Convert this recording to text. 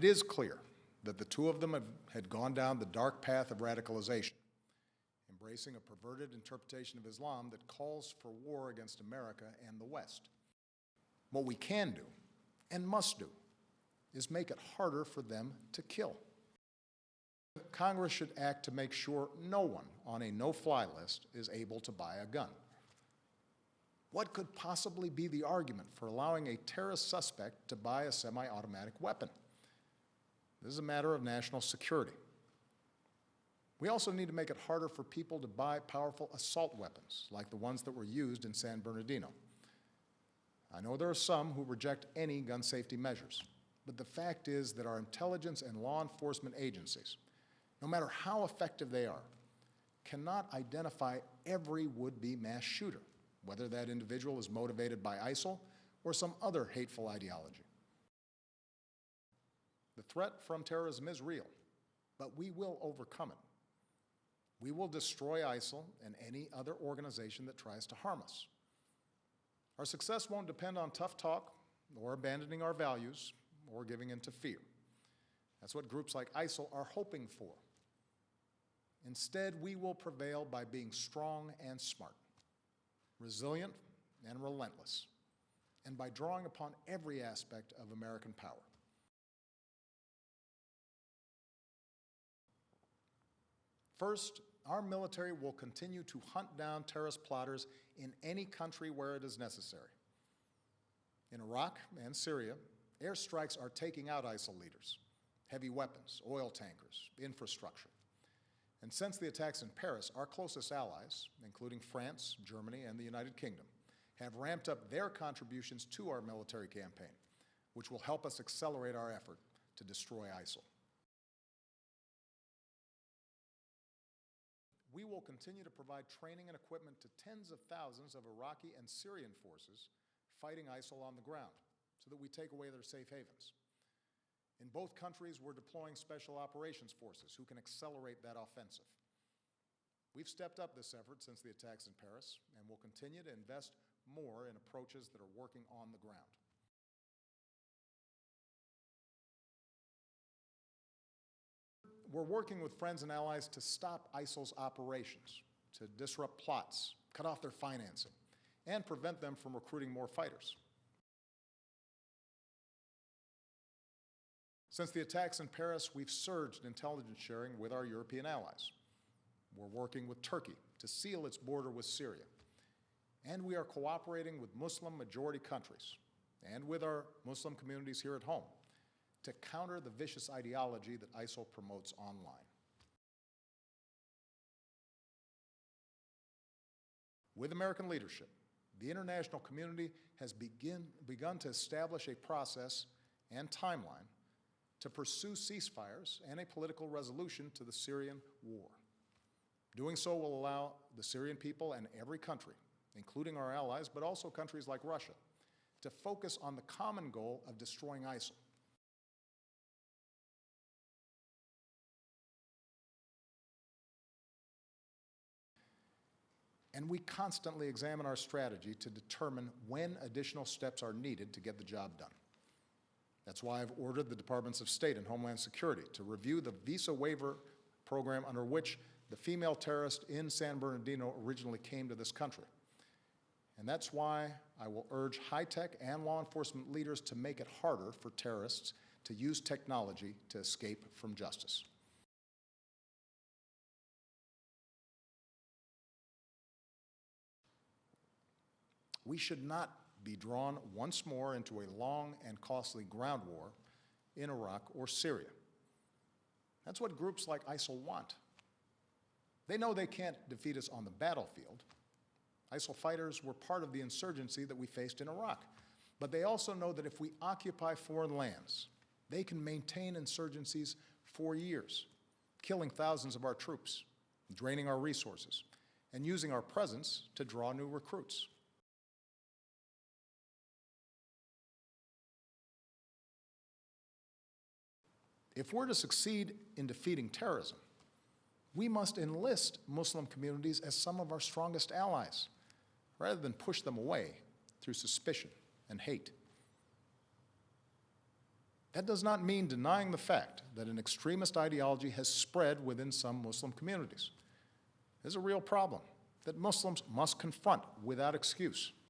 it is clear that the two of them had gone down the dark path of radicalization, embracing a perverted interpretation of Islam that calls for war against America and the West. What we can do, and must do, is make it harder for them to kill. Congress should act to make sure no one on a no-fly list is able to buy a gun. What could possibly be the argument for allowing a terrorist suspect to buy a semi-automatic weapon? This is a matter of national security. We also need to make it harder for people to buy powerful assault weapons, like the ones that were used in San Bernardino. I know there are some who reject any gun safety measures, but the fact is that our intelligence and law enforcement agencies, no matter how effective they are, cannot identify every would-be mass shooter, whether that individual is motivated by ISIL or some other hateful ideology. The threat from terrorism is real, but we will overcome it. We will destroy ISIL and any other organization that tries to harm us. Our success won't depend on tough talk or abandoning our values or giving in to fear. That's what groups like ISIL are hoping for. Instead, we will prevail by being strong and smart, resilient and relentless, and by drawing upon every aspect of American power. First, our military will continue to hunt down terrorist plotters in any country where it is necessary. In Iraq and Syria, airstrikes are taking out ISIL leaders, heavy weapons, oil tankers, infrastructure. And since the attacks in Paris, our closest allies, including France, Germany, and the United Kingdom, have ramped up their contributions to our military campaign, which will help us accelerate our effort to destroy ISIL. We will continue to provide training and equipment to tens of thousands of Iraqi and Syrian forces fighting ISIL on the ground so that we take away their safe havens. In both countries, we're deploying special operations forces who can accelerate that offensive. We've stepped up this effort since the attacks in Paris, and will continue to invest more in approaches that are working on the ground. We're working with friends and allies to stop ISIL's operations, to disrupt plots, cut off their financing, and prevent them from recruiting more fighters. Since the attacks in Paris, we've surged intelligence sharing with our European allies. We're working with Turkey to seal its border with Syria. And we are cooperating with Muslim-majority countries and with our Muslim communities here at home to counter the vicious ideology that ISIL promotes online. With American leadership, the international community has begun to establish a process and timeline to pursue ceasefires and a political resolution to the Syrian war. Doing so will allow the Syrian people and every country, including our allies, but also countries like Russia, to focus on the common goal of destroying ISIL. And we constantly examine our strategy to determine when additional steps are needed to get the job done. That's why I've ordered the Departments of State and Homeland Security to review the visa waiver program under which the female terrorist in San Bernardino originally came to this country. And that's why I will urge high-tech and law enforcement leaders to make it harder for terrorists to use technology to escape from justice. We should not be drawn once more into a long and costly ground war in Iraq or Syria. That's what groups like ISIL want. They know they can't defeat us on the battlefield. ISIL fighters were part of the insurgency that we faced in Iraq. But they also know that if we occupy foreign lands, they can maintain insurgencies for years, killing thousands of our troops, draining our resources, and using our presence to draw new recruits. If we're to succeed in defeating terrorism, we must enlist Muslim communities as some of our strongest allies, rather than push them away through suspicion and hate. That does not mean denying the fact that an extremist ideology has spread within some Muslim communities. There's a real problem that Muslims must confront without excuse.